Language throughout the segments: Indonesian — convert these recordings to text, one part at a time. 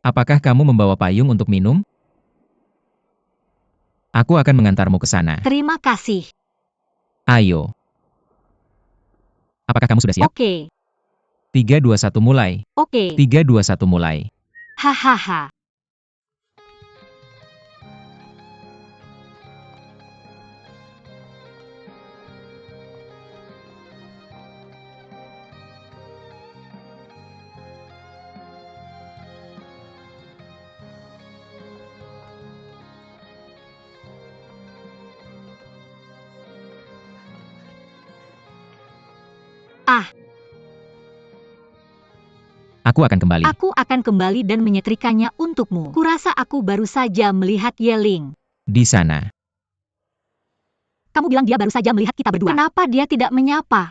Apakah kamu membawa payung untuk minum? Aku akan mengantarmu ke sana. Terima kasih. Ayo. Apakah kamu sudah siap? Oke. 3, 2, 1 mulai. Oke. 3, 2, 1 mulai. Hahaha. Ah, Aku akan kembali. aku akan kembali dan menyetrikanya untukmu. Kurasa aku baru saja melihat Yeling. Di sana. Kamu bilang dia baru saja melihat kita berdua. Kenapa dia tidak menyapa?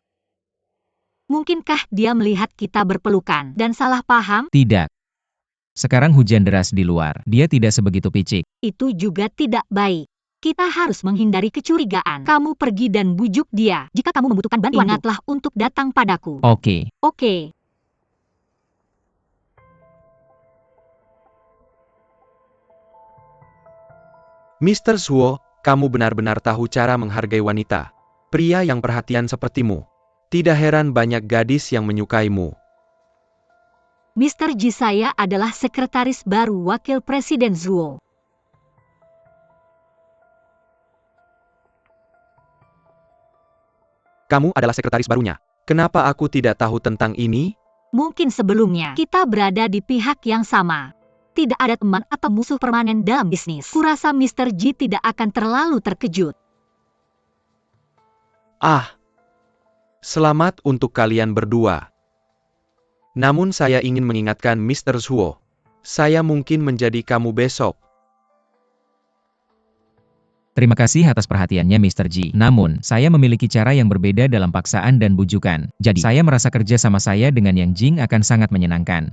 Mungkinkah dia melihat kita berpelukan dan salah paham? Tidak. Sekarang hujan deras di luar. Dia tidak sebegitu picik. Itu juga tidak baik. Kita harus menghindari kecurigaan. Kamu pergi dan bujuk dia. Jika kamu membutuhkan bantuan, ingatlah untuk datang padaku. Oke. Oke. Mr. Suo, kamu benar-benar tahu cara menghargai wanita. Pria yang perhatian sepertimu. Tidak heran banyak gadis yang menyukaimu. Mr. Ji, saya adalah sekretaris baru Wakil Presiden Zuo. Kamu adalah sekretaris barunya. Kenapa aku tidak tahu tentang ini? Mungkin sebelumnya kita berada di pihak yang sama. Tidak ada teman atau musuh permanen dalam bisnis. Kurasa Mr. Ji tidak akan terlalu terkejut. Ah, selamat untuk kalian berdua. Namun saya ingin mengingatkan Mr. Suo. Saya mungkin menjadi kamu besok. Terima kasih atas perhatiannya Mr. Ji. Namun, saya memiliki cara yang berbeda dalam paksaan dan bujukan. Jadi, saya merasa kerja sama saya dengan Yang Jing akan sangat menyenangkan.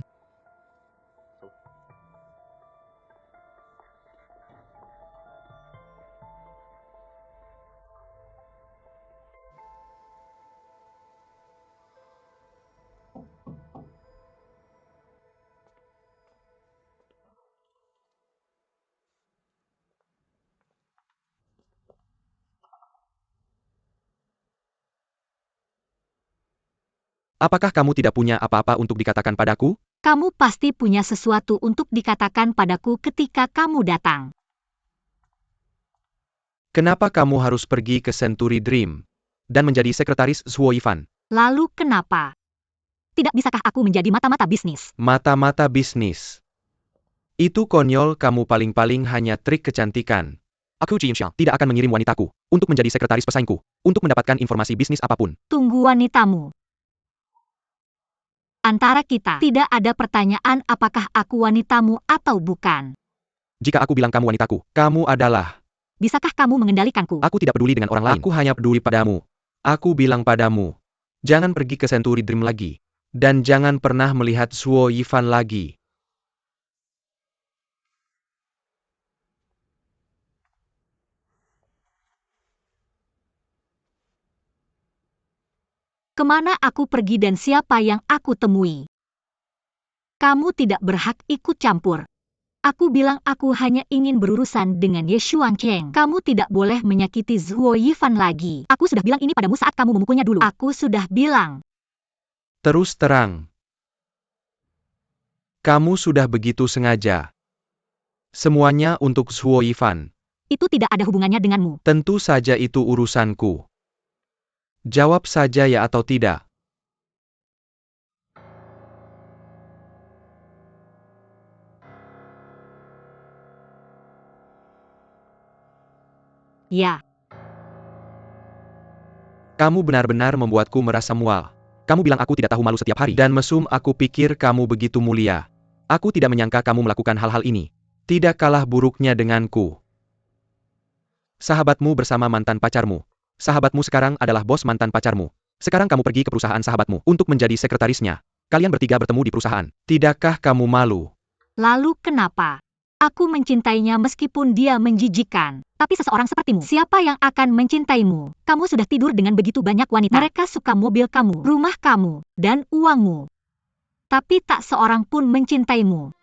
Apakah kamu tidak punya apa-apa untuk dikatakan padaku? Kamu pasti punya sesuatu untuk dikatakan padaku ketika kamu datang. Kenapa kamu harus pergi ke Century Dream dan menjadi sekretaris Suo Yifan? Lalu kenapa? Tidak bisakah aku menjadi mata-mata bisnis? Mata-mata bisnis. Itu konyol, kamu paling-paling hanya trik kecantikan. Aku Jin Xiang tidak akan mengirim wanitaku untuk menjadi sekretaris pesaingku untuk mendapatkan informasi bisnis apapun. Tunggu wanitamu. Antara kita, tidak ada pertanyaan apakah aku wanitamu atau bukan. Jika aku bilang kamu wanitaku, kamu adalah. Bisakah kamu mengendalikanku? Aku tidak peduli dengan orang lain. Aku hanya peduli padamu. Aku bilang padamu, jangan pergi ke Century Dream lagi. Dan jangan pernah melihat Suo Yifan lagi. Kemana aku pergi dan siapa yang aku temui? Kamu tidak berhak ikut campur. Aku bilang aku hanya ingin berurusan dengan Ye Xuancheng. Kamu tidak boleh menyakiti Zuo Yifan lagi. Aku sudah bilang ini padamu saat kamu memukulnya dulu. Aku sudah bilang. Terus terang. Kamu sudah begitu sengaja. Semuanya untuk Suo Yifan. Itu tidak ada hubungannya denganmu. Tentu saja itu urusanku. Jawab saja ya atau tidak. Ya. Kamu benar-benar membuatku merasa mual. Kamu bilang aku tidak tahu malu setiap hari. Dan mesum, aku pikir kamu begitu mulia. Aku tidak menyangka kamu melakukan hal-hal ini. Tidak kalah buruknya denganku. Sahabatmu bersama mantan pacarmu. Sahabatmu sekarang adalah bos mantan pacarmu. Sekarang kamu pergi ke perusahaan sahabatmu untuk menjadi sekretarisnya. Kalian bertiga bertemu di perusahaan. Tidakkah kamu malu? Lalu kenapa? Aku mencintainya meskipun dia menjijikan. Tapi seseorang sepertimu, siapa yang akan mencintaimu? Kamu sudah tidur dengan begitu banyak wanita. Mereka suka mobil kamu, rumah kamu, dan uangmu. Tapi tak seorang pun mencintaimu.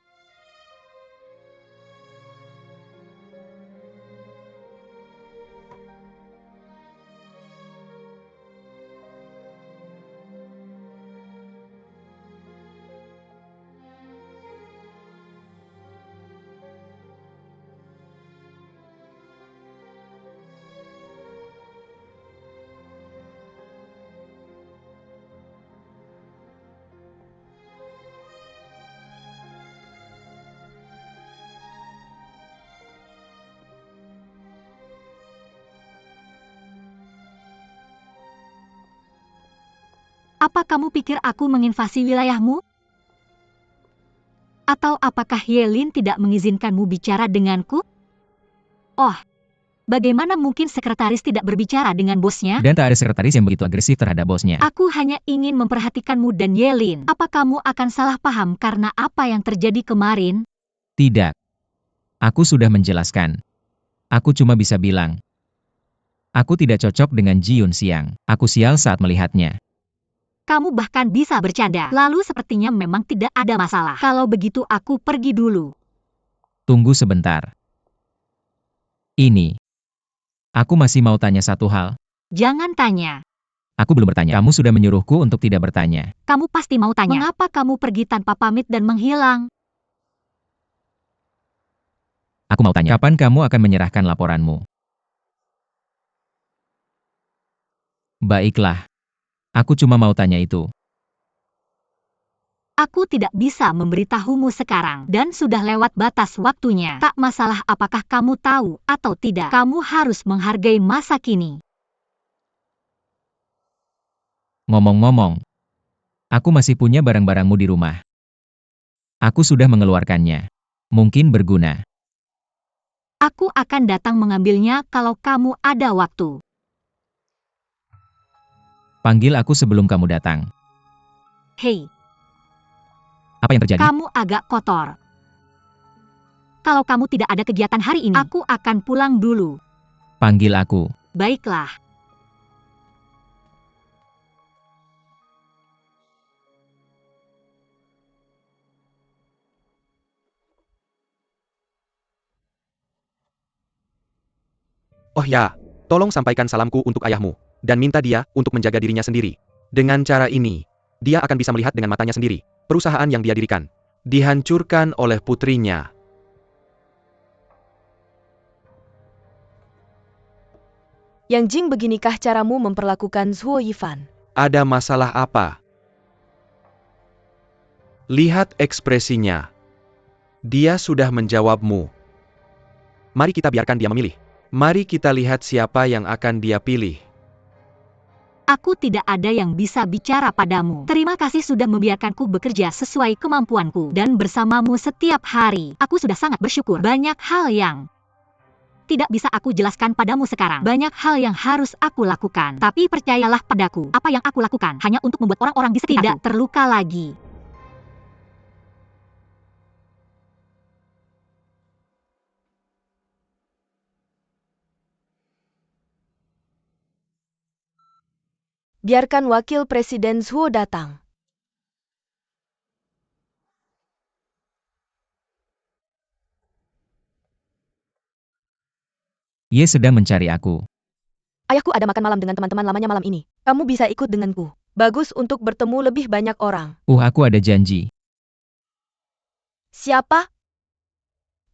Apa kamu pikir aku menginvasi wilayahmu? Atau apakah Yelin tidak mengizinkanmu bicara denganku? Oh, bagaimana mungkin sekretaris tidak berbicara dengan bosnya? Dan tak ada sekretaris yang begitu agresif terhadap bosnya. Aku hanya ingin memperhatikanmu dan Yelin. Apa kamu akan salah paham karena apa yang terjadi kemarin? Tidak. Aku sudah menjelaskan. Aku cuma bisa bilang. Aku tidak cocok dengan Ji Yun Xiang. Aku sial saat melihatnya. Kamu bahkan bisa bercanda. Lalu sepertinya memang tidak ada masalah. Kalau begitu aku pergi dulu. Tunggu sebentar. Ini. Aku masih mau tanya satu hal. Jangan tanya. Aku belum bertanya. Kamu sudah menyuruhku untuk tidak bertanya. Kamu pasti mau tanya. Mengapa kamu pergi tanpa pamit dan menghilang? Aku mau tanya. Kapan kamu akan menyerahkan laporanmu? Baiklah. Aku cuma mau tanya itu. Aku tidak bisa memberitahumu sekarang dan sudah lewat batas waktunya. Tak masalah apakah kamu tahu atau tidak. Kamu harus menghargai masa kini. Ngomong-ngomong. Aku masih punya barang-barangmu di rumah. Aku sudah mengeluarkannya. Mungkin berguna. Aku akan datang mengambilnya kalau kamu ada waktu. Panggil aku sebelum kamu datang. Hei, Apa yang terjadi? kamu agak kotor. Kalau kamu tidak ada kegiatan hari ini, aku akan pulang dulu. Panggil aku. Baiklah. Oh ya, tolong sampaikan salamku untuk ayahmu, dan minta dia untuk menjaga dirinya sendiri. Dengan cara ini, dia akan bisa melihat dengan matanya sendiri, perusahaan yang dia dirikan, dihancurkan oleh putrinya. Yang Jing, beginikah caramu memperlakukan Zhuo Yifan? Ada masalah apa? Lihat ekspresinya. Dia sudah menjawabmu. Mari kita biarkan dia memilih. Mari kita lihat siapa yang akan dia pilih. Aku tidak ada yang bisa bicara padamu. Terima kasih sudah membiarkanku bekerja sesuai kemampuanku dan bersamamu setiap hari. Aku sudah sangat bersyukur. Banyak hal yang tidak bisa aku jelaskan padamu sekarang. Banyak hal yang harus aku lakukan. Tapi percayalah padaku, apa yang aku lakukan hanya untuk membuat orang-orang di sekitarku tidak terluka lagi. Biarkan wakil presiden Zhuo datang. Ye sedang mencari aku. Ayahku ada makan malam dengan teman-teman lamanya malam ini. Kamu bisa ikut denganku. Bagus untuk bertemu lebih banyak orang. Aku ada janji. Siapa?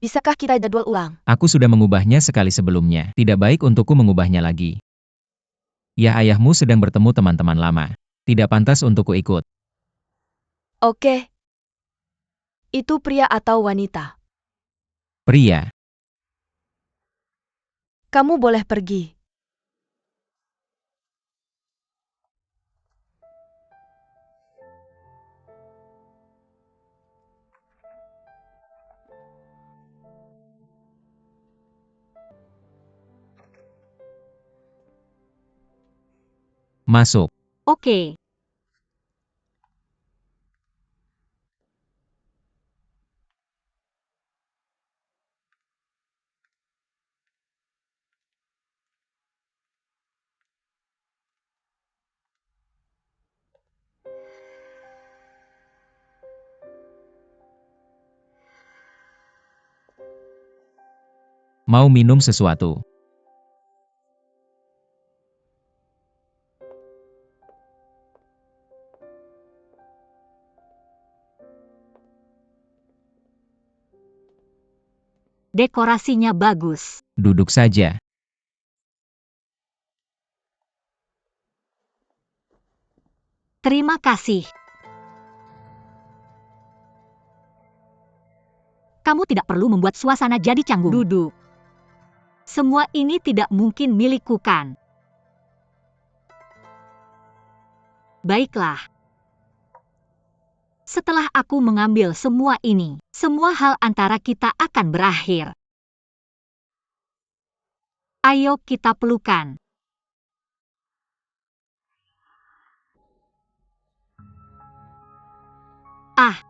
Bisakah kita jadwal ulang? Aku sudah mengubahnya sekali sebelumnya. Tidak baik untukku mengubahnya lagi. Ya, ayahmu sedang bertemu teman-teman lama. Tidak pantas untukku ikut. Oke. Itu pria atau wanita? Pria. Kamu boleh pergi. Masuk. Oke. Mau minum sesuatu? Dekorasinya bagus. Duduk saja. Terima kasih. Kamu tidak perlu membuat suasana jadi canggung. Duduk. Semua ini tidak mungkin milikku kan? Baiklah. Setelah aku mengambil semua ini, semua hal antara kita akan berakhir. Ayo kita pelukan. Ah.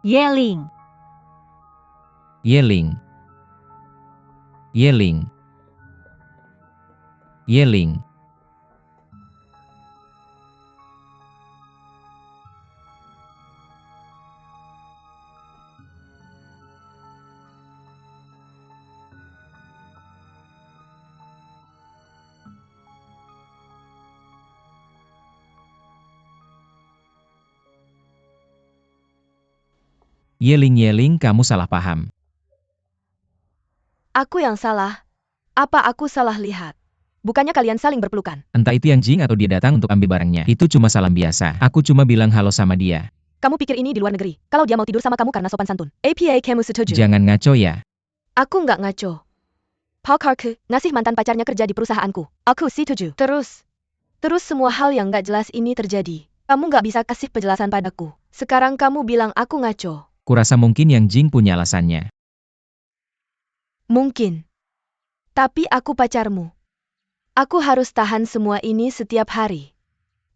Yeling. Yeling. Yeling. Yeling. Yeling, kamu salah paham. Aku yang salah. Apa aku salah lihat? Bukannya kalian saling berpelukan. Entah itu yang Jing atau dia datang untuk ambil barangnya. Itu cuma salam biasa. Aku cuma bilang halo sama dia. Kamu pikir ini di luar negeri? Kalau dia mau tidur sama kamu karena sopan santun. APA kamu setuju? Jangan ngaco ya. Aku nggak ngaco. Parkerku ngasih mantan pacarnya kerja di perusahaanku. Aku setuju. Terus semua hal yang nggak jelas ini terjadi. Kamu nggak bisa kasih penjelasan padaku. Sekarang kamu bilang aku ngaco. Kurasa mungkin yang Jing punya alasannya. Mungkin. Tapi aku pacarmu. Aku harus tahan semua ini setiap hari.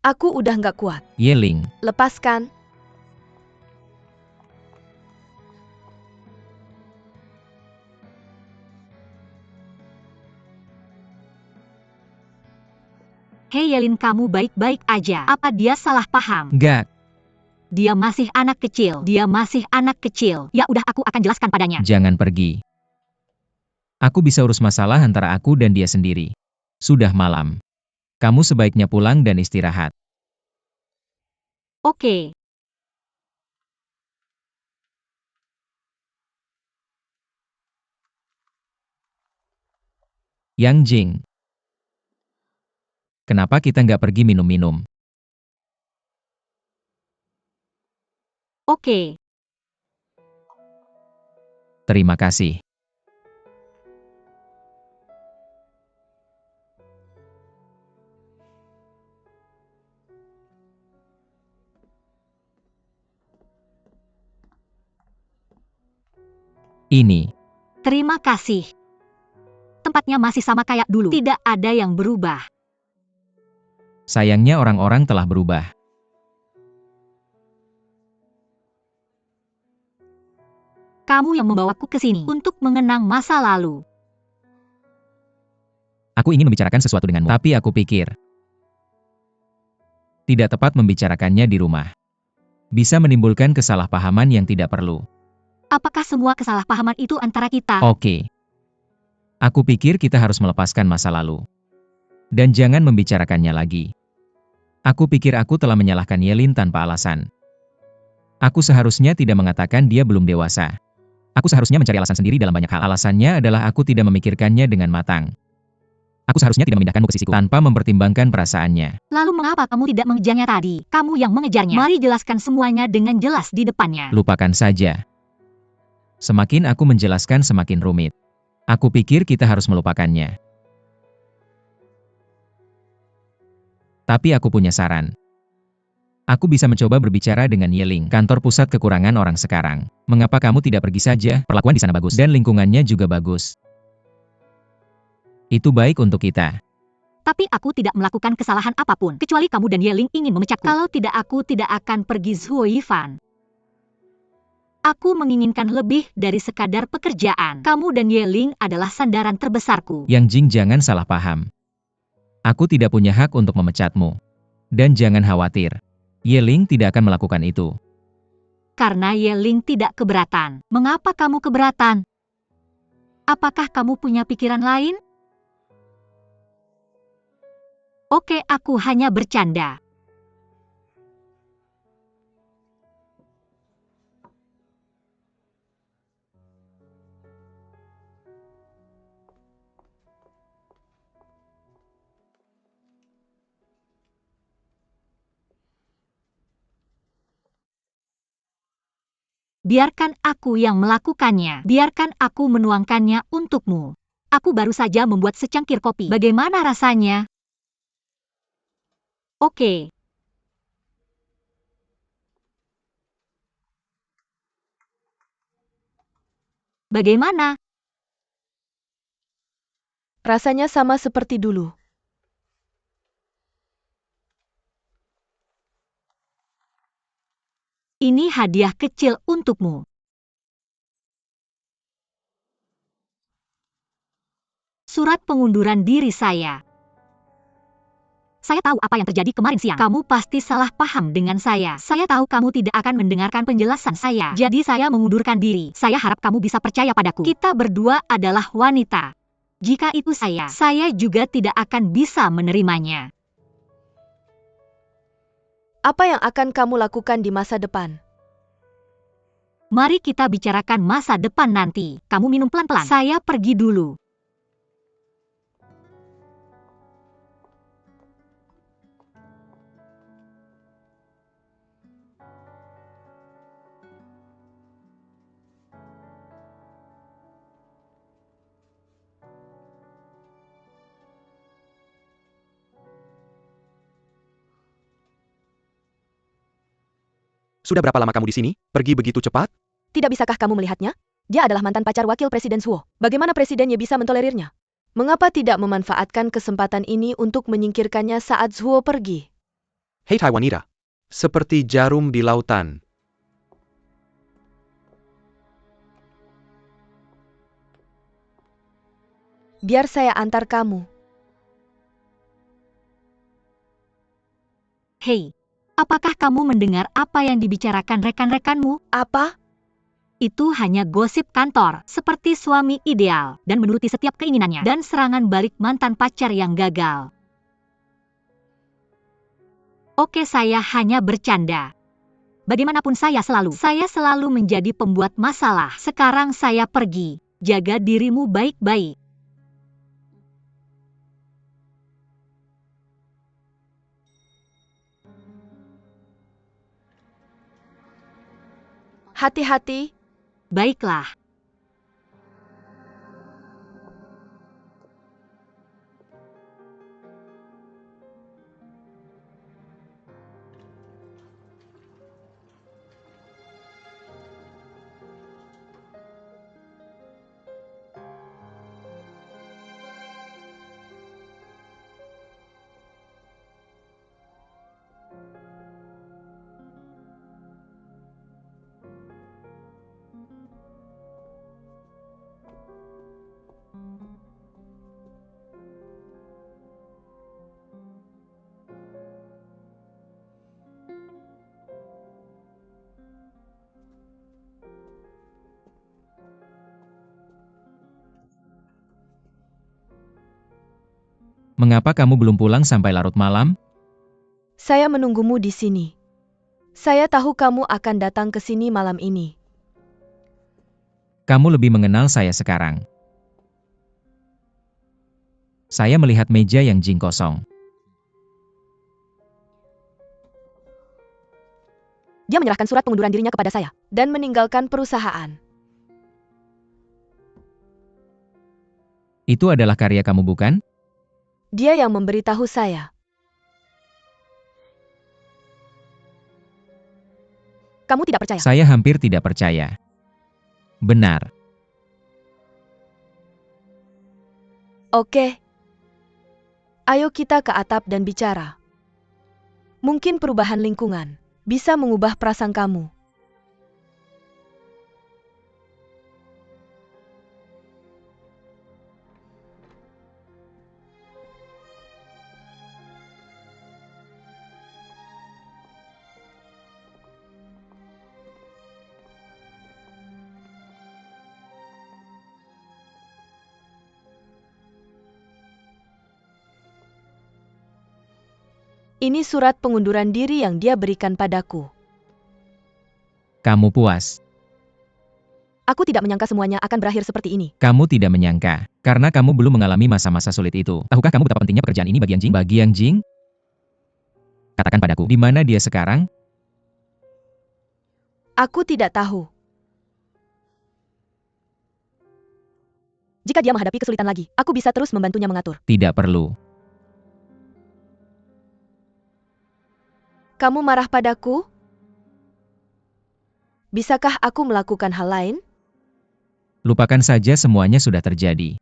Aku udah nggak kuat. Yeling. Lepaskan. Hei Yelin, kamu baik-baik aja. Apa dia salah paham? Enggak. Dia masih anak kecil. Dia masih anak kecil. Ya udah, aku akan jelaskan padanya. Jangan pergi. Aku bisa urus masalah antara aku dan dia sendiri. Sudah malam. Kamu sebaiknya pulang dan istirahat. Oke. Yang Jing. Kenapa kita nggak pergi minum-minum? Oke. Terima kasih. Ini. Terima kasih. Tempatnya masih sama kayak dulu. Tidak ada yang berubah. Sayangnya orang-orang telah berubah. Kamu yang membawaku ke sini untuk mengenang masa lalu. Aku ingin membicarakan sesuatu denganmu, tapi aku pikir tidak tepat membicarakannya di rumah. Bisa menimbulkan kesalahpahaman yang tidak perlu. Apakah semua kesalahpahaman itu antara kita? Oke. Aku pikir kita harus melepaskan masa lalu. Dan jangan membicarakannya lagi. Aku pikir aku telah menyalahkan Yelin tanpa alasan. Aku seharusnya tidak mengatakan dia belum dewasa. Aku seharusnya mencari alasan sendiri dalam banyak hal. Alasannya adalah aku tidak memikirkannya dengan matang. Aku seharusnya tidak memindahkanmu ke sisiku tanpa mempertimbangkan perasaannya. Lalu mengapa kamu tidak mengejarnya tadi? Kamu yang mengejarnya. Mari jelaskan semuanya dengan jelas di depannya. Lupakan saja. Semakin aku menjelaskan semakin rumit. Aku pikir kita harus melupakannya. Tapi aku punya saran. Aku bisa mencoba berbicara dengan Yeling, kantor pusat kekurangan orang sekarang. Mengapa kamu tidak pergi saja? Perlakuan di sana bagus dan lingkungannya juga bagus. Itu baik untuk kita. Tapi aku tidak melakukan kesalahan apapun, kecuali kamu dan Yeling ingin memecatku. Kalau tidak, aku tidak akan pergi Zhuo Yifan. Aku menginginkan lebih dari sekadar pekerjaan. Kamu dan Yeling adalah sandaran terbesarku. Yang Jing, jangan salah paham. Aku tidak punya hak untuk memecatmu. Dan jangan khawatir. Yeling tidak akan melakukan itu. Karena Yeling tidak keberatan. Mengapa kamu keberatan? Apakah kamu punya pikiran lain? Oke, aku hanya bercanda. Biarkan aku yang melakukannya. Biarkan aku menuangkannya untukmu. Aku baru saja membuat secangkir kopi. Bagaimana rasanya? Oke. Bagaimana? Rasanya sama seperti dulu. Ini hadiah kecil untukmu. Surat pengunduran diri saya. Saya tahu apa yang terjadi kemarin siang. Kamu pasti salah paham dengan saya. Saya tahu kamu tidak akan mendengarkan penjelasan saya. Jadi saya mengundurkan diri. Saya harap kamu bisa percaya padaku. Kita berdua adalah wanita. Jika itu saya juga tidak akan bisa menerimanya. Apa yang akan kamu lakukan di masa depan? Mari kita bicarakan masa depan nanti. Kamu minum pelan-pelan. Saya pergi dulu. Sudah berapa lama kamu di sini? Pergi begitu cepat? Tidak bisakah kamu melihatnya? Dia adalah mantan pacar wakil Presiden Suo. Bagaimana presidennya bisa mentolerirnya? Mengapa tidak memanfaatkan kesempatan ini untuk menyingkirkannya saat Zuo pergi? Hei wanita. Seperti jarum di lautan. Biar saya antar kamu. Hei, apakah kamu mendengar apa yang dibicarakan rekan-rekanmu? Apa? Itu hanya gosip kantor, seperti suami ideal, dan menuruti setiap keinginannya, dan serangan balik mantan pacar yang gagal. Oke, saya hanya bercanda. Bagaimanapun saya selalu menjadi pembuat masalah. Sekarang saya pergi. Jaga dirimu baik-baik. Hati-hati. Baiklah. Mengapa kamu belum pulang sampai larut malam? Saya menunggumu di sini. Saya tahu kamu akan datang ke sini malam ini. Kamu lebih mengenal saya sekarang. Saya melihat meja yang jing kosong. Dia menyerahkan surat pengunduran dirinya kepada saya dan meninggalkan perusahaan. Itu adalah karya kamu, bukan? Dia yang memberitahu saya. Kamu tidak percaya? Saya hampir tidak percaya. Benar. Oke. Ayo kita ke atap dan bicara. Mungkin perubahan lingkungan bisa mengubah perasaan kamu. Ini surat pengunduran diri yang dia berikan padaku. Kamu puas. Aku tidak menyangka semuanya akan berakhir seperti ini. Kamu tidak menyangka, karena kamu belum mengalami masa-masa sulit itu. Tahukah kamu betapa pentingnya pekerjaan ini bagi Yang Jing? Bagi Yang Jing? Katakan padaku, di mana dia sekarang? Aku tidak tahu. Jika dia menghadapi kesulitan lagi, aku bisa terus membantunya mengatur. Tidak perlu. Kamu marah padaku? Bisakah aku melakukan hal lain? Lupakan saja semuanya sudah terjadi.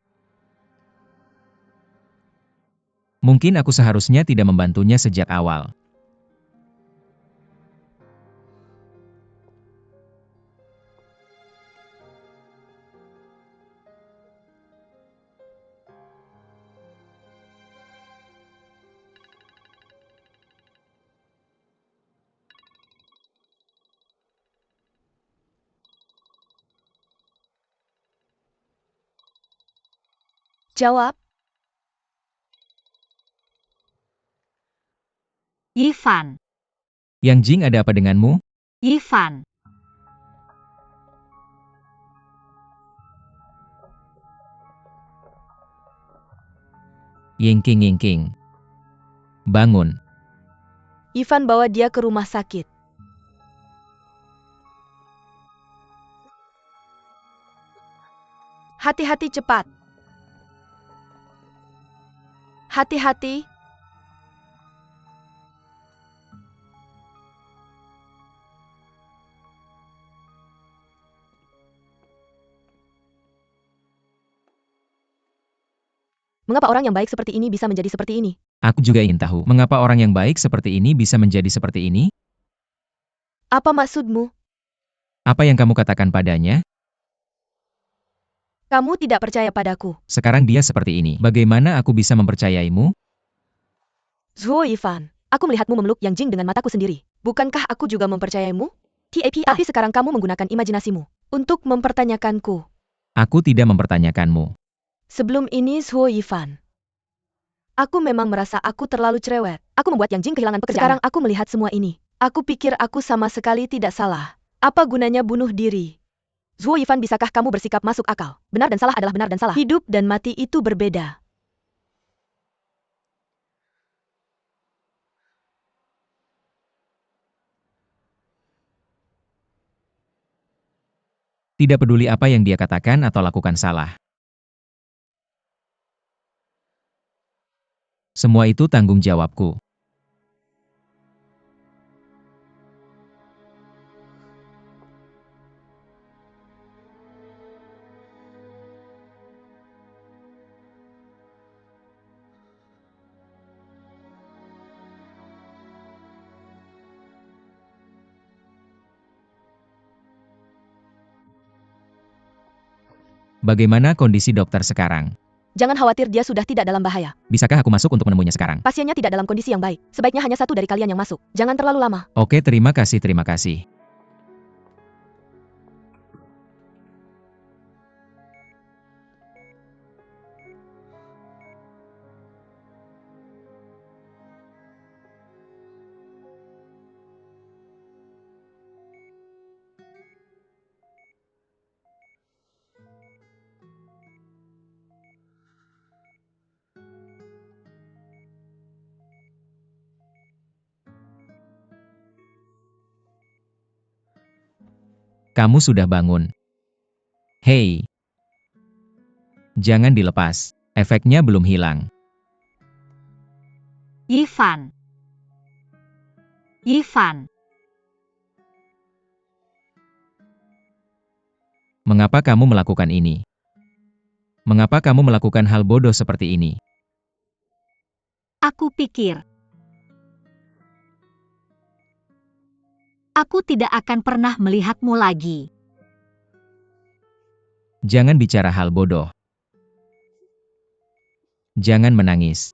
Mungkin aku seharusnya tidak membantunya sejak awal. Jawab. Yifan, Yang Jing, ada apa denganmu? Yifan. Yingking Yingking. Bangun. Ivan bawa dia ke rumah sakit. Hati-hati cepat. Hati-hati. Mengapa orang yang baik seperti ini bisa menjadi seperti ini? Aku juga ingin tahu, mengapa orang yang baik seperti ini bisa menjadi seperti ini? Apa maksudmu? Apa yang kamu katakan padanya? Kamu tidak percaya padaku. Sekarang dia seperti ini. Bagaimana aku bisa mempercayaimu? Zuo Ivan, aku melihatmu memeluk Yang Jing dengan mataku sendiri. Bukankah aku juga mempercayaimu? Tapi sekarang kamu menggunakan imajinasimu untuk mempertanyakanku. Aku tidak mempertanyakanmu. Sebelum ini Zuo Ivan, aku memang merasa aku terlalu cerewet. Aku membuat Yang Jing kehilangan pekerjaan. Sekarang aku melihat semua ini. Aku pikir aku sama sekali tidak salah. Apa gunanya bunuh diri? Zuo Yifan, bisakah kamu bersikap masuk akal? Benar dan salah adalah benar dan salah. Hidup dan mati itu berbeda. Tidak peduli apa yang dia katakan atau lakukan salah. Semua itu tanggung jawabku. Bagaimana kondisi dokter sekarang? Jangan khawatir, dia sudah tidak dalam bahaya. Bisakah aku masuk untuk menemuinya sekarang? Pasiennya tidak dalam kondisi yang baik. Sebaiknya hanya satu dari kalian yang masuk. Jangan terlalu lama. Oke, terima kasih, terima kasih. Kamu sudah bangun. Hei. Jangan dilepas. Efeknya belum hilang. Yifan. Yifan. Mengapa kamu melakukan ini? Mengapa kamu melakukan hal bodoh seperti ini? Aku pikir aku tidak akan pernah melihatmu lagi. Jangan bicara hal bodoh. Jangan menangis.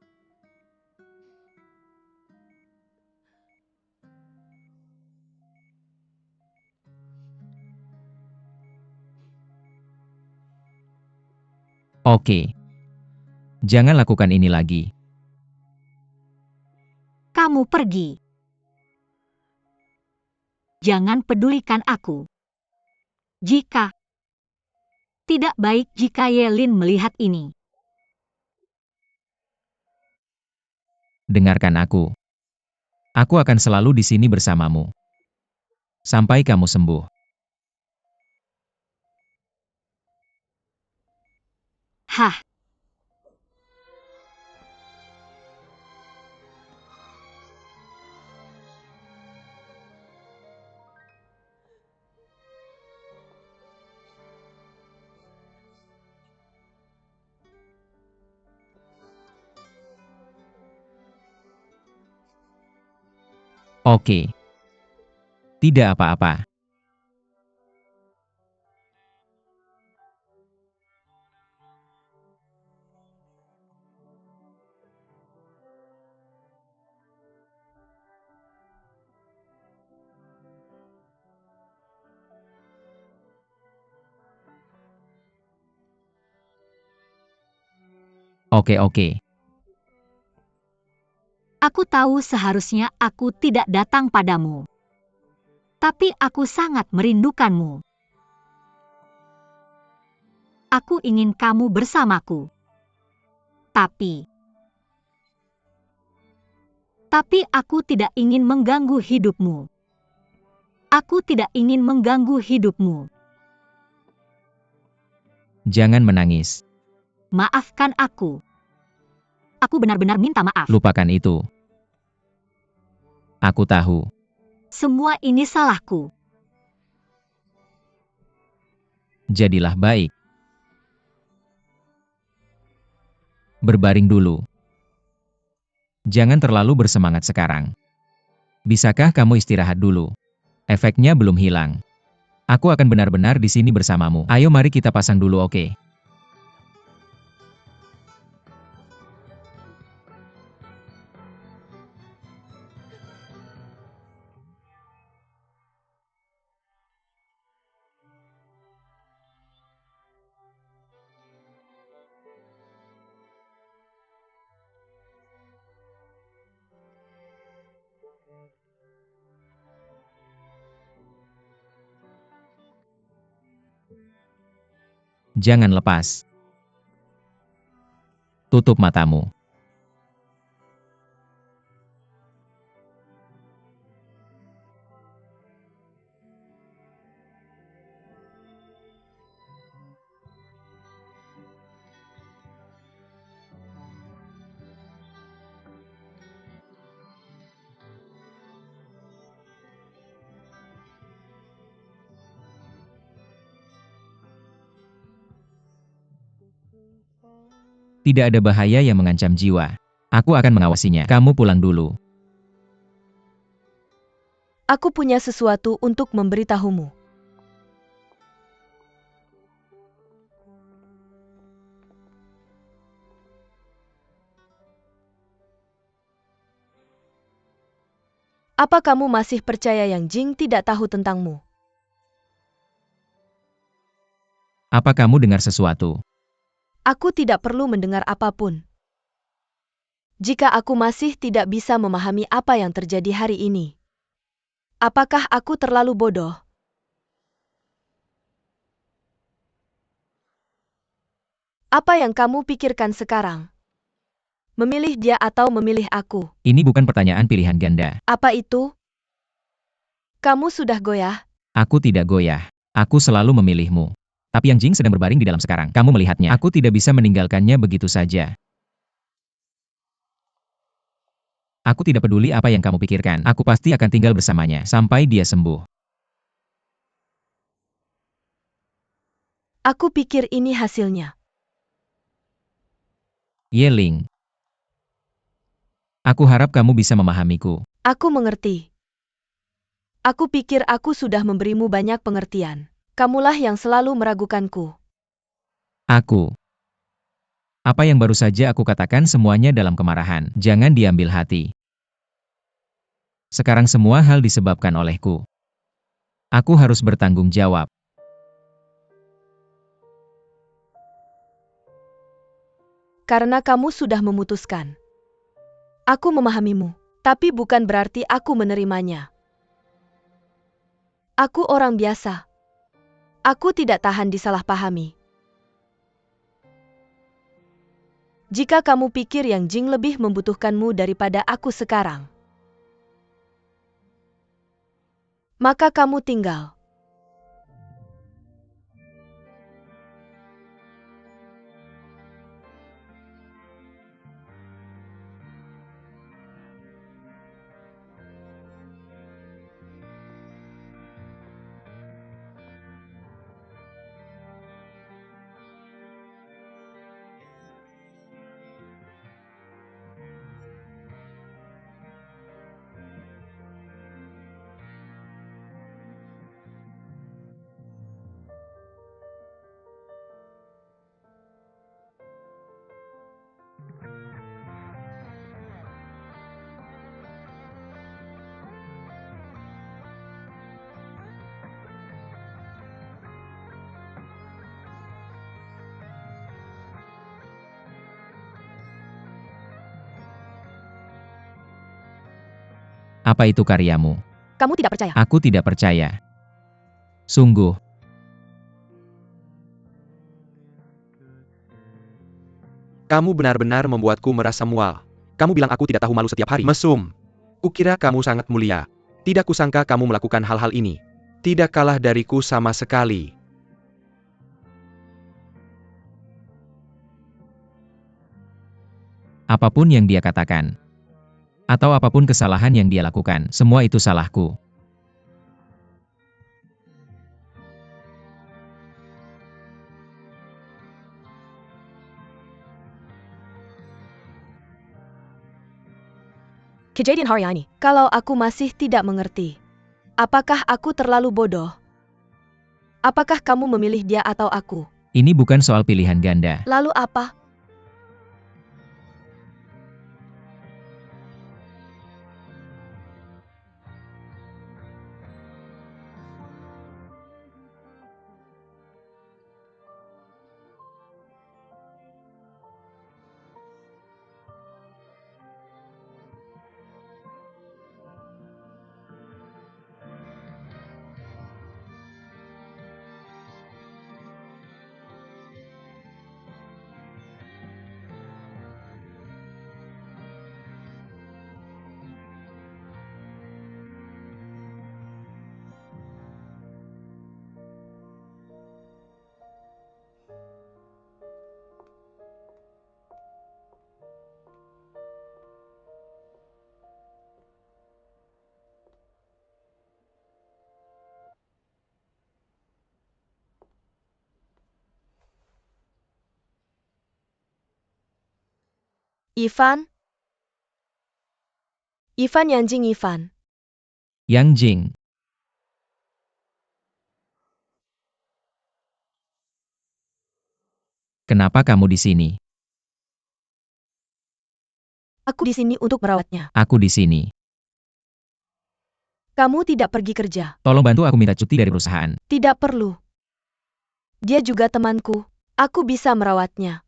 Oke. Jangan lakukan ini lagi. Kamu pergi. Jangan pedulikan aku. Jika tidak baik jika Yelin melihat ini. Dengarkan aku. Aku akan selalu di sini bersamamu. Sampai kamu sembuh. Hah. Oke, tidak apa-apa. Oke. Aku tahu seharusnya aku tidak datang padamu. Tapi aku sangat merindukanmu. Aku ingin kamu bersamaku. Tapi aku tidak ingin mengganggu hidupmu. Aku tidak ingin mengganggu hidupmu. Jangan menangis. Maafkan aku. Aku benar-benar minta maaf. Lupakan itu. Aku tahu. Semua ini salahku. Jadilah baik. Berbaring dulu. Jangan terlalu bersemangat sekarang. Bisakah kamu istirahat dulu? Efeknya belum hilang. Aku akan benar-benar di sini bersamamu. Ayo mari kita pasang dulu, oke? Jangan lepas. Tutup matamu. Tidak ada bahaya yang mengancam jiwa. Aku akan mengawasinya. Kamu pulang dulu. Aku punya sesuatu untuk memberitahumu. Apa kamu masih percaya Yang Jing tidak tahu tentangmu? Apa kamu dengar sesuatu? Aku tidak perlu mendengar apapun. Jika aku masih tidak bisa memahami apa yang terjadi hari ini, apakah aku terlalu bodoh? Apa yang kamu pikirkan sekarang? Memilih dia atau memilih aku? Ini bukan pertanyaan pilihan ganda. Apa itu? Kamu sudah goyah? Aku tidak goyah. Aku selalu memilihmu. Tapi Yang Jing sedang berbaring di dalam sekarang. Kamu melihatnya. Aku tidak bisa meninggalkannya begitu saja. Aku tidak peduli apa yang kamu pikirkan. Aku pasti akan tinggal bersamanya sampai dia sembuh. Aku pikir ini hasilnya. Yeling. Aku harap kamu bisa memahamiku. Aku mengerti. Aku pikir aku sudah memberimu banyak pengertian. Kamulah yang selalu meragukanku. Aku. Apa yang baru saja aku katakan semuanya dalam kemarahan. Jangan diambil hati. Sekarang semua hal disebabkan olehku. Aku harus bertanggung jawab. Karena kamu sudah memutuskan. Aku memahamimu, tapi bukan berarti aku menerimanya. Aku orang biasa. Aku tidak tahan disalahpahami. Jika kamu pikir Yang Jing lebih membutuhkanmu daripada aku sekarang, maka kamu tinggal. Apa itu karyamu? Kamu tidak percaya? Aku tidak percaya. Sungguh. Kamu benar-benar membuatku merasa mual. Kamu bilang aku tidak tahu malu setiap hari. Mesum. Kukira kamu sangat mulia. Tidak kusangka kamu melakukan hal-hal ini. Tidak kalah dariku sama sekali. Apapun yang dia katakan, atau apapun kesalahan yang dia lakukan, semua itu salahku. Kejadian hari ini, kalau aku masih tidak mengerti, apakah aku terlalu bodoh? Apakah kamu memilih dia atau aku? Ini bukan soal pilihan ganda. Lalu apa? Ivan? Ivan Yanjing Ivan. Yang Jing, kenapa kamu di sini? Aku di sini untuk merawatnya. Aku di sini. Kamu tidak pergi kerja. Tolong bantu aku minta cuti dari perusahaan. Tidak perlu. Dia juga temanku. Aku bisa merawatnya.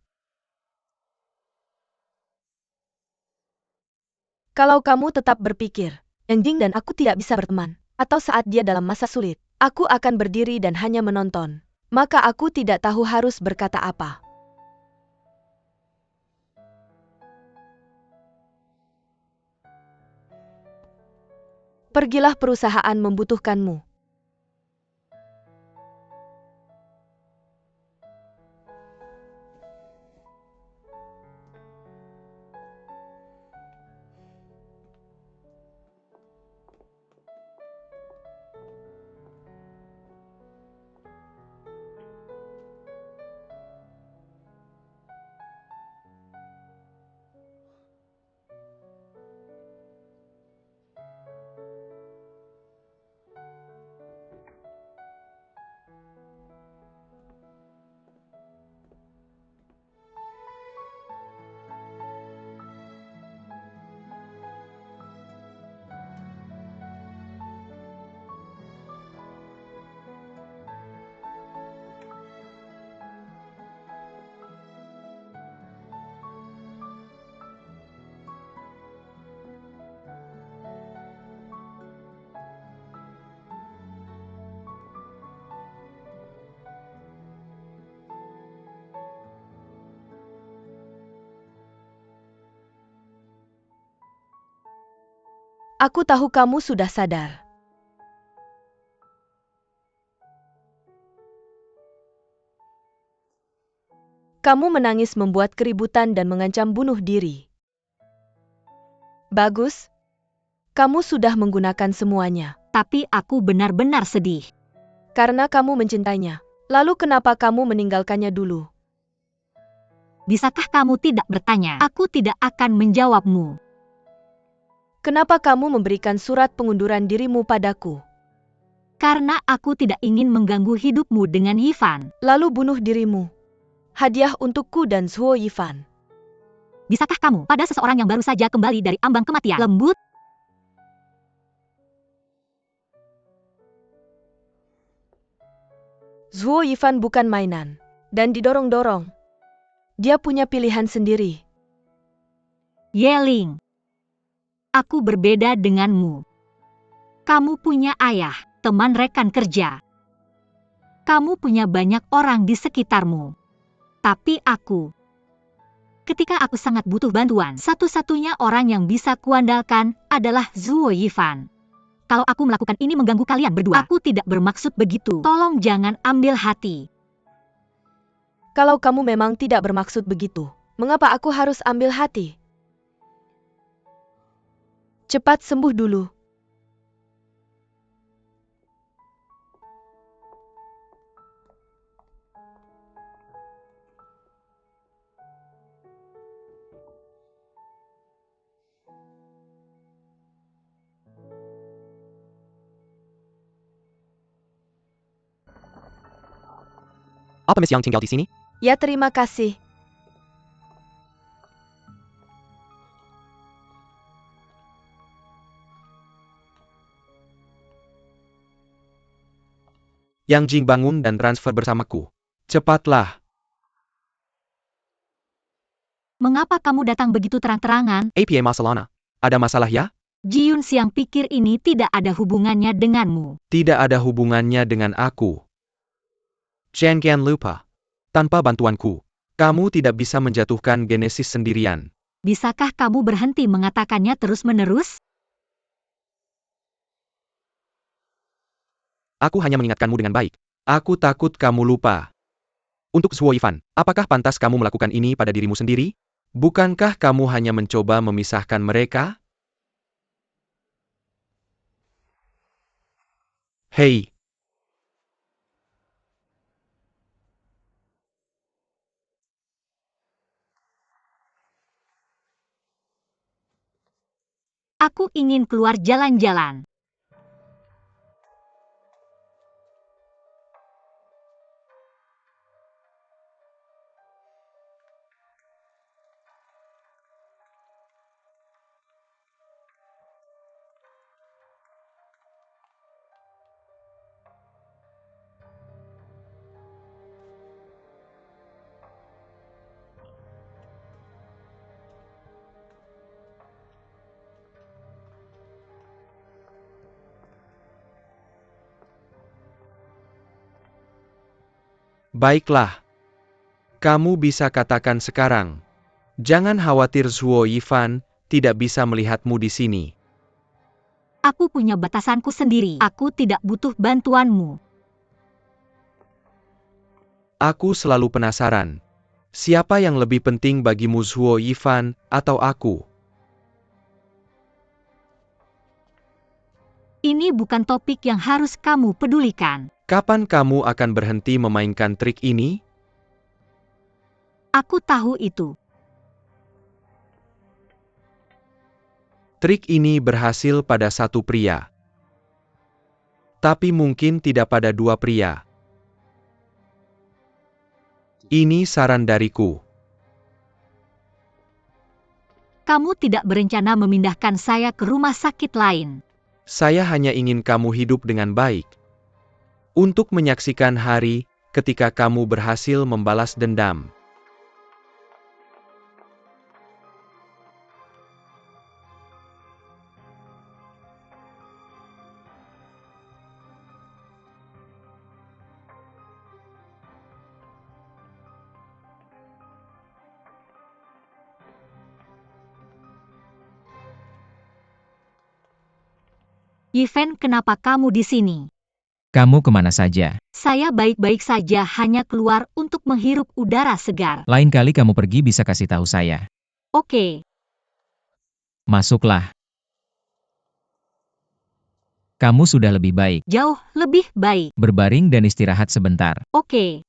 Kalau kamu tetap berpikir, Yanjing dan aku tidak bisa berteman, atau saat dia dalam masa sulit, aku akan berdiri dan hanya menonton, maka aku tidak tahu harus berkata apa. Pergilah, perusahaan membutuhkanmu. Aku tahu kamu sudah sadar. Kamu menangis, membuat keributan dan mengancam bunuh diri. Bagus. Kamu sudah menggunakan semuanya. Tapi aku benar-benar sedih. Karena kamu mencintainya. Lalu kenapa kamu meninggalkannya dulu? Bisakah kamu tidak bertanya? Aku tidak akan menjawabmu. Kenapa kamu memberikan surat pengunduran dirimu padaku? Karena aku tidak ingin mengganggu hidupmu dengan Ivan. Lalu bunuh dirimu. Hadiah untukku dan Zhuo Yifan. Bisakah kamu pada seseorang yang baru saja kembali dari ambang kematian? Lembut. Zhuo Yifan bukan mainan. Dan didorong-dorong. Dia punya pilihan sendiri. Yeling. aku berbeda denganmu. Kamu punya ayah, teman rekan kerja. Kamu punya banyak orang di sekitarmu. Tapi aku, ketika aku sangat butuh bantuan, satu-satunya orang yang bisa kuandalkan adalah Zuo Yifan. Kalau aku melakukan ini mengganggu kalian berdua, aku tidak bermaksud begitu. Tolong jangan ambil hati. Kalau kamu memang tidak bermaksud begitu, mengapa aku harus ambil hati? Cepat sembuh dulu. Apa Miss Yang tinggal di sini? Ya, terima kasih. Yang Jing bangun dan transfer bersamaku. Cepatlah. Mengapa kamu datang begitu terang-terangan? APA Masalana. Ada masalah ya? Jiun Siang pikir ini tidak ada hubungannya denganmu. Tidak ada hubungannya dengan aku. Chen Qian lupa. Tanpa bantuanku, kamu tidak bisa menjatuhkan Genesis sendirian. Bisakah kamu berhenti mengatakannya terus-menerus? Aku hanya mengingatkanmu dengan baik. Aku takut kamu lupa. Untuk Zuo Yifan, apakah pantas kamu melakukan ini pada dirimu sendiri? Bukankah kamu hanya mencoba memisahkan mereka? Hei, Aku ingin keluar jalan-jalan. baiklah. Kamu bisa katakan sekarang. Jangan khawatir Zuo Yifan tidak bisa melihatmu di sini. Aku punya batasanku sendiri. Aku tidak butuh bantuanmu. Aku selalu penasaran. Siapa yang lebih penting bagimu Zuo Yifan atau aku? Ini bukan topik yang harus kamu pedulikan. Kapan kamu akan berhenti memainkan trik ini? Aku tahu itu. Trik ini berhasil pada satu pria. Tapi mungkin tidak pada dua pria. Ini saran dariku. Kamu tidak berencana memindahkan saya ke rumah sakit lain. Saya hanya ingin kamu hidup dengan baik. Untuk menyaksikan hari ketika kamu berhasil membalas dendam. Yifan, kenapa kamu di sini? Kamu kemana saja? Saya baik-baik saja, hanya keluar untuk menghirup udara segar. Lain kali kamu pergi bisa kasih tahu saya. Oke, Masuklah. Kamu sudah lebih baik. jauh lebih baik. Berbaring dan istirahat sebentar. Oke.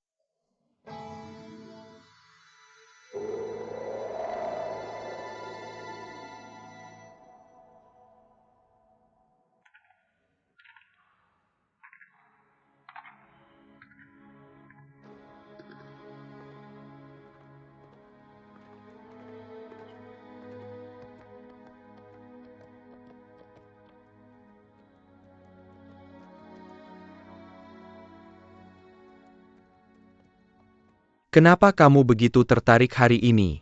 Kenapa kamu begitu tertarik hari ini?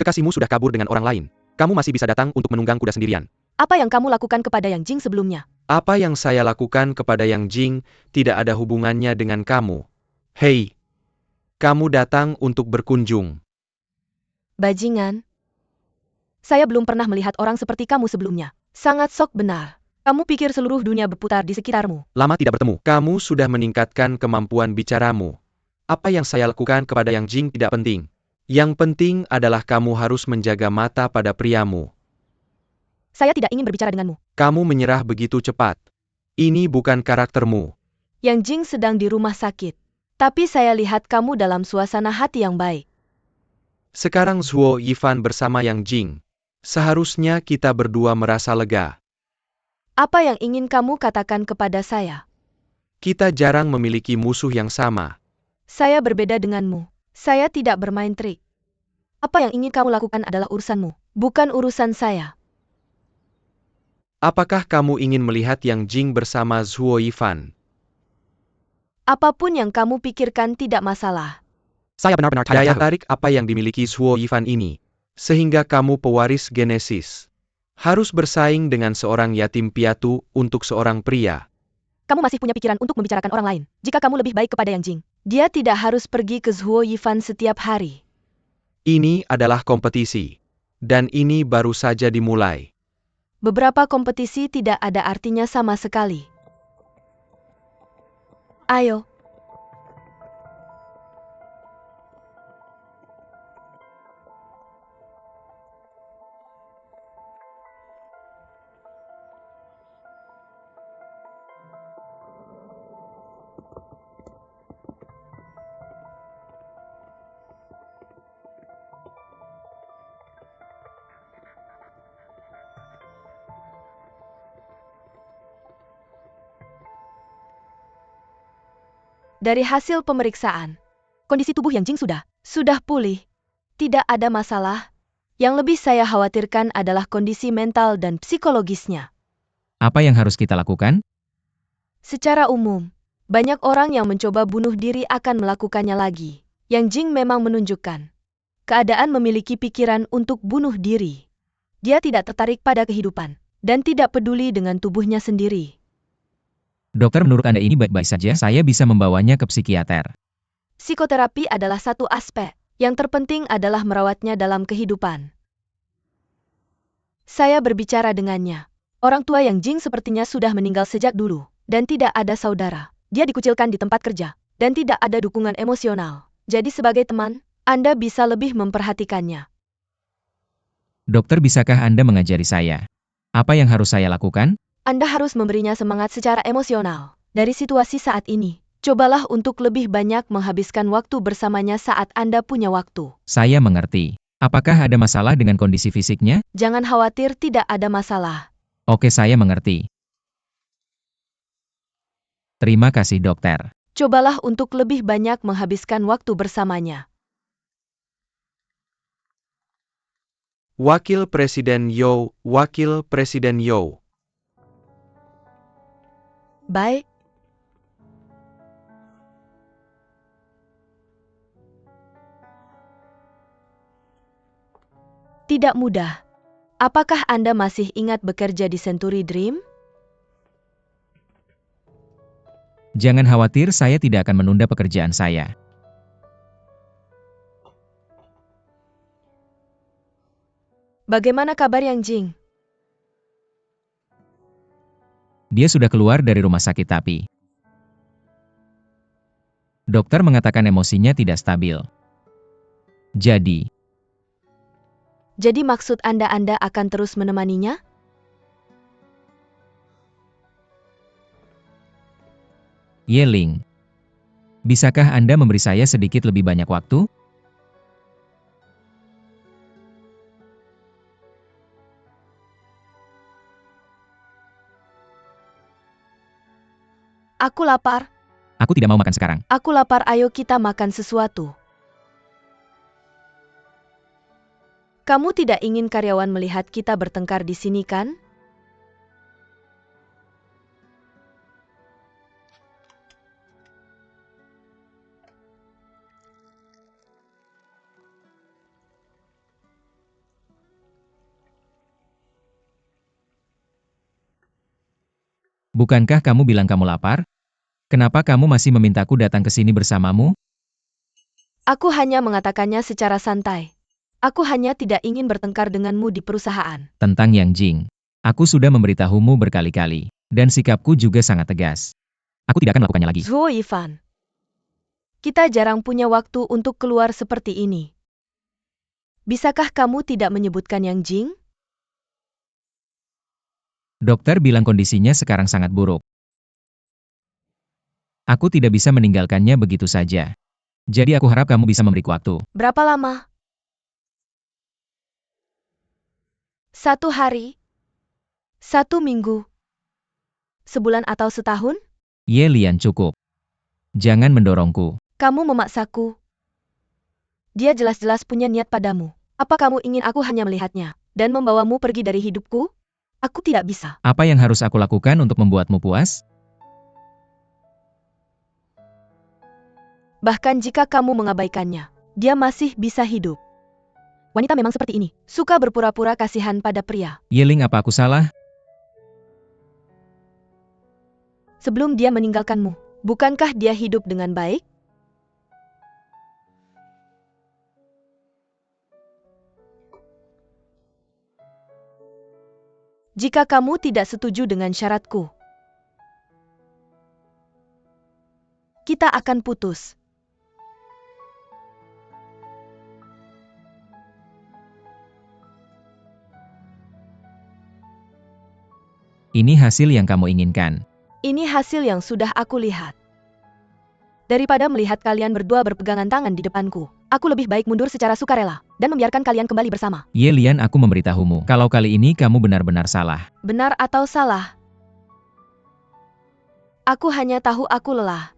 Kekasihmu sudah kabur dengan orang lain. Kamu masih bisa datang untuk menunggang kuda sendirian. Apa yang kamu lakukan kepada Yang Jing sebelumnya? Apa yang saya lakukan kepada Yang Jing tidak ada hubungannya dengan kamu. Hei, kamu datang untuk berkunjung. Bajingan. Saya belum pernah melihat orang seperti kamu sebelumnya. Sangat sok benar. Kamu pikir seluruh dunia berputar di sekitarmu. Lama tidak bertemu, kamu sudah meningkatkan kemampuan bicaramu. Apa yang saya lakukan kepada Yang Jing tidak penting. Yang penting adalah kamu harus menjaga mata pada priamu. Saya tidak ingin berbicara denganmu. Kamu menyerah begitu cepat. Ini bukan karaktermu. Yang Jing sedang di rumah sakit. Tapi saya lihat kamu dalam suasana hati yang baik. Sekarang Zhuo Yifan bersama Yang Jing. Seharusnya kita berdua merasa lega. Apa yang ingin kamu katakan kepada saya? Kita jarang memiliki musuh yang sama. Saya berbeda denganmu. Saya tidak bermain trik. Apa yang ingin kamu lakukan adalah urusanmu, bukan urusan saya. Apakah kamu ingin melihat Yang Jing bersama Zhuo Yifan? Apapun yang kamu pikirkan tidak masalah. Saya benar-benar daya tarik apa yang dimiliki Zhuo Yifan ini. Sehingga kamu pewaris Genesis. Harus bersaing dengan seorang yatim piatu untuk seorang pria. Kamu masih punya pikiran untuk membicarakan orang lain. Jika kamu lebih baik kepada Yang Jing, dia tidak harus pergi ke Zhuo Yifan setiap hari. Ini adalah kompetisi. Dan ini baru saja dimulai. Beberapa kompetisi tidak ada artinya sama sekali. Ayo. Dari hasil pemeriksaan, kondisi tubuh Yang Jing sudah pulih. Tidak ada masalah. Yang lebih saya khawatirkan adalah kondisi mental dan psikologisnya. Apa yang harus kita lakukan? Secara umum, banyak orang yang mencoba bunuh diri akan melakukannya lagi. Yang Jing memang menunjukkan keadaan memiliki pikiran untuk bunuh diri. Dia tidak tertarik pada kehidupan dan tidak peduli dengan tubuhnya sendiri. Dokter, menurut Anda ini baik-baik saja? Saya bisa membawanya ke psikiater. Psikoterapi adalah satu aspek. Yang terpenting adalah merawatnya dalam kehidupan. Saya berbicara dengannya. Orang tua Yang Jing sepertinya sudah meninggal sejak dulu, dan tidak ada saudara. Dia dikucilkan di tempat kerja, dan tidak ada dukungan emosional. Jadi sebagai teman, Anda bisa lebih memperhatikannya. Dokter, bisakah Anda mengajari saya? Apa yang harus saya lakukan? Anda harus memberinya semangat secara emosional. Dari situasi saat ini, cobalah untuk lebih banyak menghabiskan waktu bersamanya saat Anda punya waktu. Saya mengerti. Apakah ada masalah dengan kondisi fisiknya? Jangan khawatir, tidak ada masalah. Oke, saya mengerti. Terima kasih, dokter. Cobalah untuk lebih banyak menghabiskan waktu bersamanya. Wakil Presiden Yo, Wakil Presiden Yo. Baik. Tidak mudah. Apakah Anda masih ingat bekerja di Century Dream? Jangan khawatir, saya tidak akan menunda pekerjaan saya. Bagaimana kabar Yang Jing? Dia sudah keluar dari rumah sakit tapi dokter mengatakan emosinya tidak stabil. Jadi maksud Anda akan terus menemaninya? Yeling, bisakah Anda memberi saya sedikit lebih banyak waktu? Aku lapar. Aku tidak mau makan sekarang. Aku lapar, ayo kita makan sesuatu. Kamu tidak ingin karyawan melihat kita bertengkar di sini, kan? Bukankah kamu bilang kamu lapar? Kenapa kamu masih memintaku datang ke sini bersamamu? Aku hanya mengatakannya secara santai. Aku hanya tidak ingin bertengkar denganmu di perusahaan. Tentang Yang Jing. Aku sudah memberitahumu berkali-kali. Dan sikapku juga sangat tegas. Aku tidak akan melakukannya lagi. Zhuo Yifan. Kita jarang punya waktu untuk keluar seperti ini. Bisakah kamu tidak menyebutkan Yang Jing? Dokter bilang kondisinya sekarang sangat buruk. Aku tidak bisa meninggalkannya begitu saja. Jadi aku harap kamu bisa memberiku waktu. Berapa lama? 1 hari? 1 minggu? Sebulan atau setahun? Ye Lian, cukup. Jangan mendorongku. Kamu memaksaku. Dia jelas-jelas punya niat padamu. Apa kamu ingin aku hanya melihatnya dan membawamu pergi dari hidupku? Aku tidak bisa. Apa yang harus aku lakukan untuk membuatmu puas? Bahkan jika kamu mengabaikannya, dia masih bisa hidup. Wanita memang seperti ini, suka berpura-pura kasihan pada pria. Yeling, apa aku salah? Sebelum dia meninggalkanmu, bukankah dia hidup dengan baik? Jika kamu tidak setuju dengan syaratku, kita akan putus. Ini hasil yang kamu inginkan. Ini hasil yang sudah aku lihat. Daripada melihat kalian berdua berpegangan tangan di depanku, aku lebih baik mundur secara sukarela dan membiarkan kalian kembali bersama. Ye Lian, aku memberitahumu, kalau kali ini kamu benar-benar salah. Benar atau salah? Aku hanya tahu aku lelah.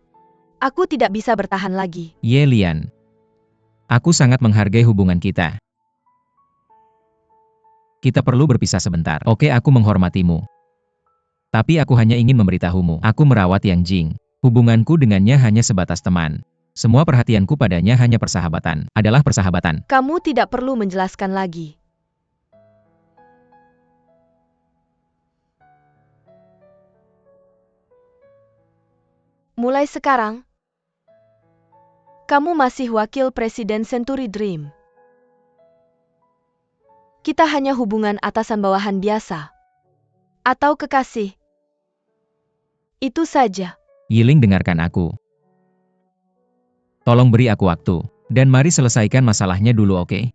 Aku tidak bisa bertahan lagi. Ye Lian, aku sangat menghargai hubungan kita. Kita perlu berpisah sebentar. Oke, aku menghormatimu. Tapi aku hanya ingin memberitahumu, aku merawat Yang Jing. Hubunganku dengannya hanya sebatas teman. Semua perhatianku padanya hanya persahabatan, adalah persahabatan. Kamu tidak perlu menjelaskan lagi. Mulai sekarang, kamu masih wakil Presiden Century Dream. Kita hanya hubungan atasan-bawahan biasa. Atau kekasih. Itu saja. Yiling, dengarkan aku. Tolong beri aku waktu. Dan mari selesaikan masalahnya dulu, oke?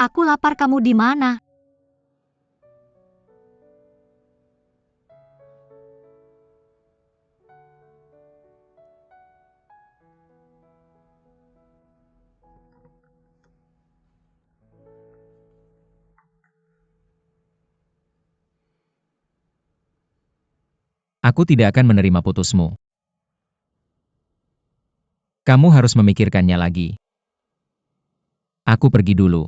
Aku lapar, kamu di mana? Aku tidak akan menerima putusmu. Kamu harus memikirkannya lagi. Aku pergi dulu.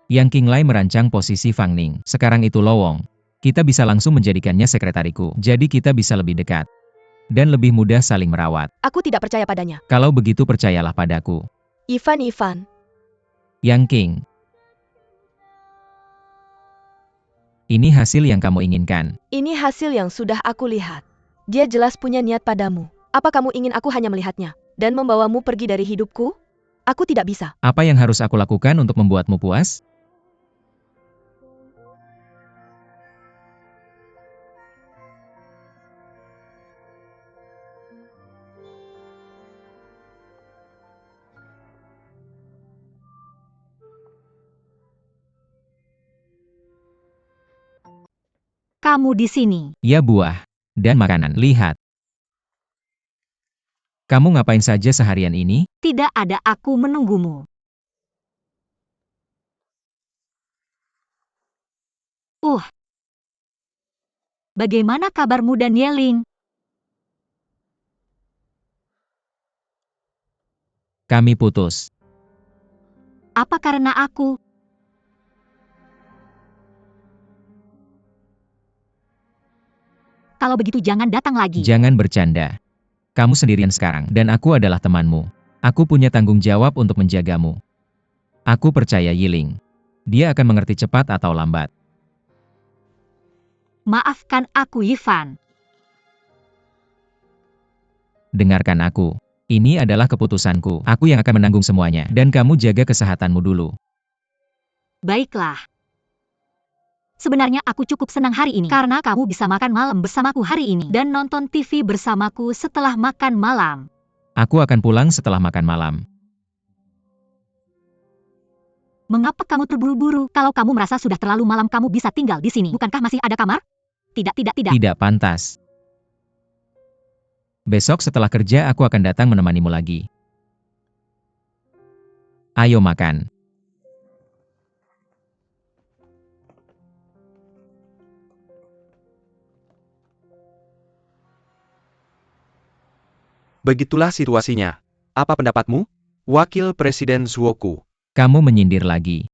Yang Qinglai merancang posisi Fang Ning. Sekarang itu lowong. Kita bisa langsung menjadikannya sekretariku. Jadi kita bisa lebih dekat. Dan lebih mudah saling merawat. Aku tidak percaya padanya. Kalau begitu percayalah padaku. Ivan. Yang King. Ini hasil yang kamu inginkan. Ini hasil yang sudah aku lihat. Dia jelas punya niat padamu. Apa kamu ingin aku hanya melihatnya dan membawamu pergi dari hidupku? Aku tidak bisa. Apa yang harus aku lakukan untuk membuatmu puas? kamu di sini? Ya buah. Dan makanan. Lihat. Kamu ngapain saja seharian ini? Tidak ada, aku menunggumu. Bagaimana kabarmu dan Yeling? Kami putus. Apa karena aku? Kalau begitu jangan datang lagi. Jangan bercanda. Kamu sendirian sekarang, dan aku adalah temanmu. Aku punya tanggung jawab untuk menjagamu. Aku percaya Yiling. Dia akan mengerti cepat atau lambat. Maafkan aku, Yifan. Dengarkan aku. Ini adalah keputusanku. Aku yang akan menanggung semuanya. Dan kamu jaga kesehatanmu dulu. Baiklah. Sebenarnya aku cukup senang hari ini karena kamu bisa makan malam bersamaku hari ini dan nonton TV bersamaku setelah makan malam. Aku akan pulang setelah makan malam. Mengapa kamu terburu-buru? Kalau kamu merasa sudah terlalu malam, kamu bisa tinggal di sini. Bukankah masih ada kamar? Tidak. Tidak pantas. Besok setelah kerja aku akan datang menemanimu lagi. Ayo makan. Begitulah situasinya. Apa pendapatmu? Wakil Presiden Zuoku. Kamu menyindir lagi.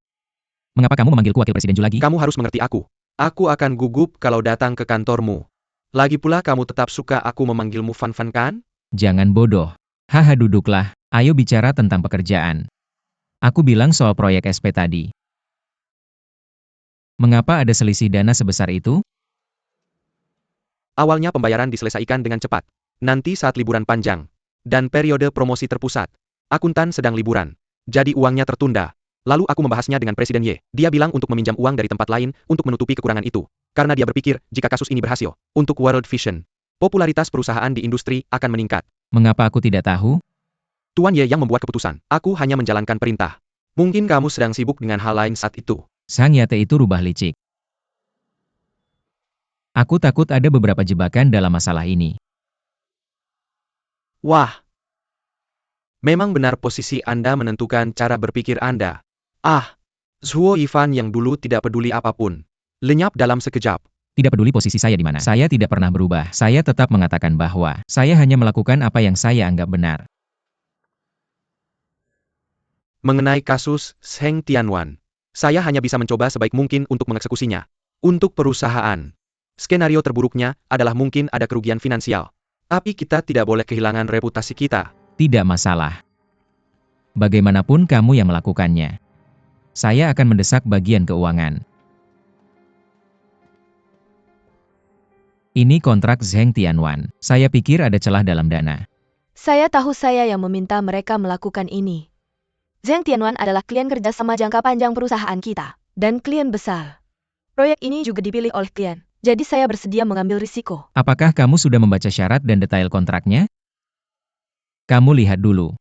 Mengapa kamu memanggilku wakil presiden Ju lagi? Kamu harus mengerti aku. Aku akan gugup kalau datang ke kantormu. Lagi pula kamu tetap suka aku memanggilmu Fan-Fan kan? Jangan bodoh. Haha, duduklah. Ayo bicara tentang pekerjaan. Aku bilang soal proyek SP tadi. Mengapa ada selisih dana sebesar itu? Awalnya pembayaran diselesaikan dengan cepat. Nanti saat liburan panjang. Dan periode promosi terpusat. Akuntan sedang liburan. Jadi uangnya tertunda. Lalu aku membahasnya dengan Presiden Ye. Dia bilang untuk meminjam uang dari tempat lain untuk menutupi kekurangan itu. Karena dia berpikir jika kasus ini berhasil, untuk World Vision, popularitas perusahaan di industri akan meningkat. Mengapa aku tidak tahu? Tuan Ye yang membuat keputusan. Aku hanya menjalankan perintah. Mungkin kamu sedang sibuk dengan hal lain saat itu. Sang Yate itu rubah licik. Aku takut ada beberapa jebakan dalam masalah ini. Wah. Memang benar posisi Anda menentukan cara berpikir Anda. Zuo Yifan yang dulu tidak peduli apapun. Lenyap dalam sekejap. Tidak peduli posisi saya di mana. Saya tidak pernah berubah. Saya tetap mengatakan bahwa saya hanya melakukan apa yang saya anggap benar. Mengenai kasus Zheng Tianwan, saya hanya bisa mencoba sebaik mungkin untuk mengeksekusinya. Untuk perusahaan, skenario terburuknya adalah mungkin ada kerugian finansial. Tapi kita tidak boleh kehilangan reputasi kita. Tidak masalah. Bagaimanapun kamu yang melakukannya. Saya akan mendesak bagian keuangan. Ini kontrak Zheng Tianwan. Saya pikir ada celah dalam dana. Saya tahu saya yang meminta mereka melakukan ini. Zheng Tianwan adalah klien kerjasama jangka panjang perusahaan kita. Dan klien besar. Proyek ini juga dipilih oleh klien. Jadi saya bersedia mengambil risiko. Apakah kamu sudah membaca syarat dan detail kontraknya? Kamu lihat dulu.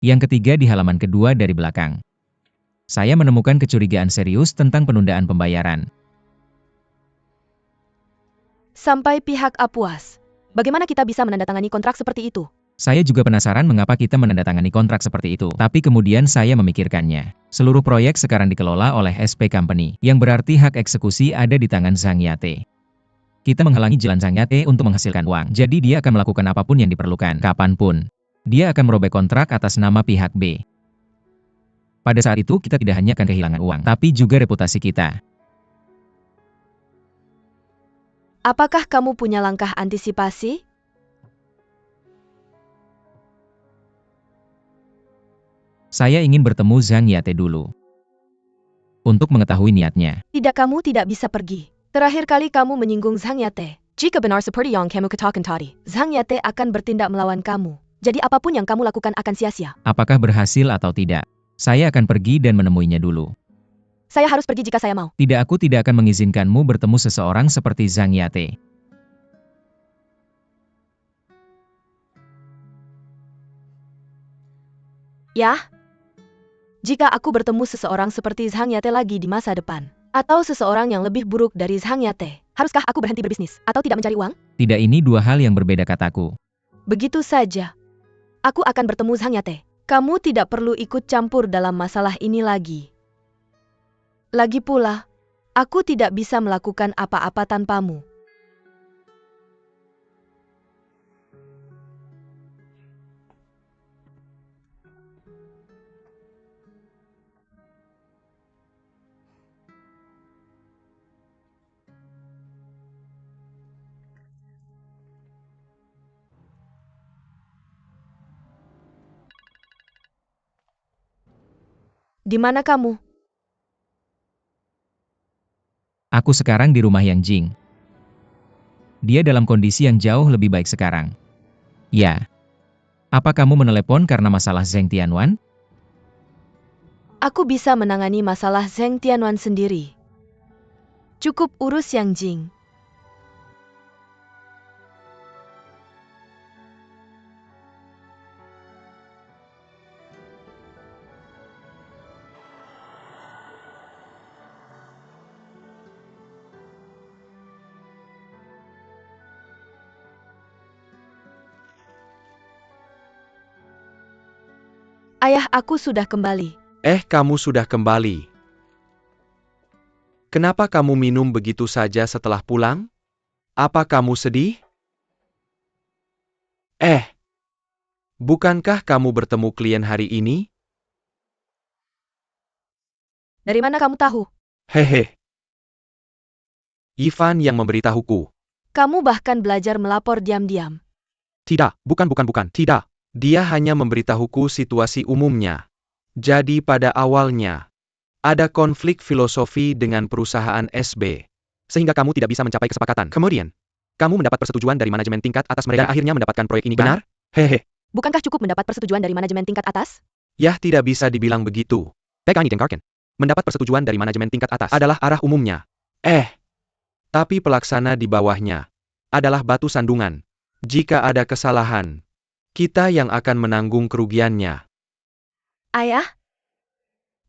Yang ketiga di halaman kedua dari belakang. Saya menemukan kecurigaan serius tentang penundaan pembayaran. Sampai pihak A puas. Bagaimana kita bisa menandatangani kontrak seperti itu? Saya juga penasaran mengapa kita menandatangani kontrak seperti itu. Tapi kemudian saya memikirkannya. Seluruh proyek sekarang dikelola oleh SP Company, yang berarti hak eksekusi ada di tangan Zhang Yate. Kita menghalangi jalan Zhang Yate untuk menghasilkan uang. Jadi dia akan melakukan apapun yang diperlukan, kapanpun. Dia akan merobek kontrak atas nama pihak B. Pada saat itu kita tidak hanya akan kehilangan uang, tapi juga reputasi kita. Apakah kamu punya langkah antisipasi? Saya ingin bertemu Zhang Yate dulu. Untuk mengetahui niatnya. Tidak, kamu tidak bisa pergi. Terakhir kali kamu menyinggung Zhang Yate. Jika benar seperti yang kamu katakan tadi, Zhang Yate akan bertindak melawan kamu. Jadi apapun yang kamu lakukan akan sia-sia. Apakah berhasil atau tidak? Saya akan pergi dan menemuinya dulu. Saya harus pergi jika saya mau. Tidak, aku tidak akan mengizinkanmu bertemu seseorang seperti Zhang Yate. Ya? Jika aku bertemu seseorang seperti Zhang Yate lagi di masa depan, atau seseorang yang lebih buruk dari Zhang Yate, haruskah aku berhenti berbisnis atau tidak mencari uang? Tidak, ini dua hal yang berbeda, kataku. Begitu saja. Aku akan bertemu Zhang Yate. Kamu tidak perlu ikut campur dalam masalah ini lagi. Lagi pula, aku tidak bisa melakukan apa-apa tanpamu. Di mana kamu? Aku sekarang di rumah Yang Jing. Dia dalam kondisi yang jauh lebih baik sekarang. Ya. Apa kamu menelepon karena masalah Zheng Tianwan? Aku bisa menangani masalah Zheng Tianwan sendiri. Cukup urus Yang Jing. Ayah, aku sudah kembali. Kamu sudah kembali. Kenapa kamu minum begitu saja setelah pulang? Apa kamu sedih? Bukankah kamu bertemu klien hari ini? Dari mana kamu tahu? Hehe. Ivan yang memberitahuku. Kamu bahkan belajar melapor diam-diam. Tidak, bukan, tidak. Dia hanya memberitahuku situasi umumnya. Jadi pada awalnya, ada konflik filosofi dengan perusahaan SB. Sehingga kamu tidak bisa mencapai kesepakatan. Kemudian, kamu mendapat persetujuan dari manajemen tingkat atas mereka dan akhirnya mendapatkan proyek ini, benar? Hehe. Bukankah cukup mendapat persetujuan dari manajemen tingkat atas? Ya, tidak bisa dibilang begitu. Pekani Dengarken. Mendapat persetujuan dari manajemen tingkat atas adalah arah umumnya. Tapi pelaksana di bawahnya adalah batu sandungan. Jika ada kesalahan, kita yang akan menanggung kerugiannya. Ayah?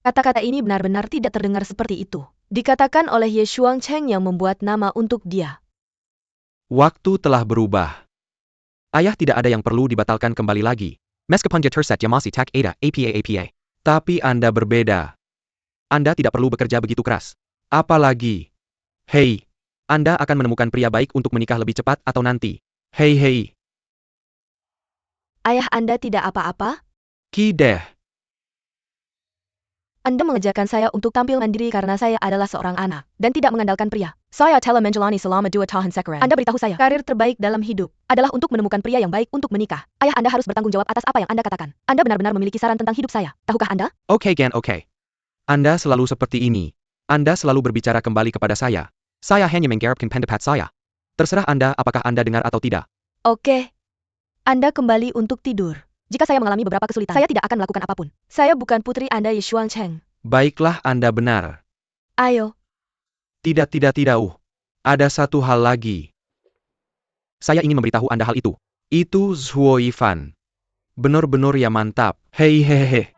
Kata-kata ini benar-benar tidak terdengar seperti itu. Dikatakan oleh Ye Shuangcheng yang membuat nama untuk dia. Waktu telah berubah. Ayah, tidak ada yang perlu dibatalkan kembali lagi. Meskipun dia terset masih tak ada APA. Tapi Anda berbeda. Anda tidak perlu bekerja begitu keras. Apalagi, hei, Anda akan menemukan pria baik untuk menikah lebih cepat atau nanti. Hei. Ayah, Anda tidak apa-apa? Kideh. Anda mengajarkan saya untuk tampil mandiri karena saya adalah seorang anak dan tidak mengandalkan pria. Saya telah menjalani selama 2 tahun sekarang. Anda beritahu saya, karir terbaik dalam hidup adalah untuk menemukan pria yang baik untuk menikah. Ayah, Anda harus bertanggung jawab atas apa yang Anda katakan. Anda benar-benar memiliki saran tentang hidup saya. Tahukah Anda? Oke. Anda selalu seperti ini. Anda selalu berbicara kembali kepada saya. Saya hanya menggarapkan pendapat saya. Terserah Anda apakah Anda dengar atau tidak. Oke. Anda kembali untuk tidur. Jika saya mengalami beberapa kesulitan, saya tidak akan melakukan apapun. Saya bukan putri Anda, Ye Shuangcheng. Baiklah, Anda benar. Ayo. Tidak. Ada satu hal lagi. Saya ingin memberitahu Anda hal itu. Itu Zhuo Yifan. Benar-benar ya mantap. Hei.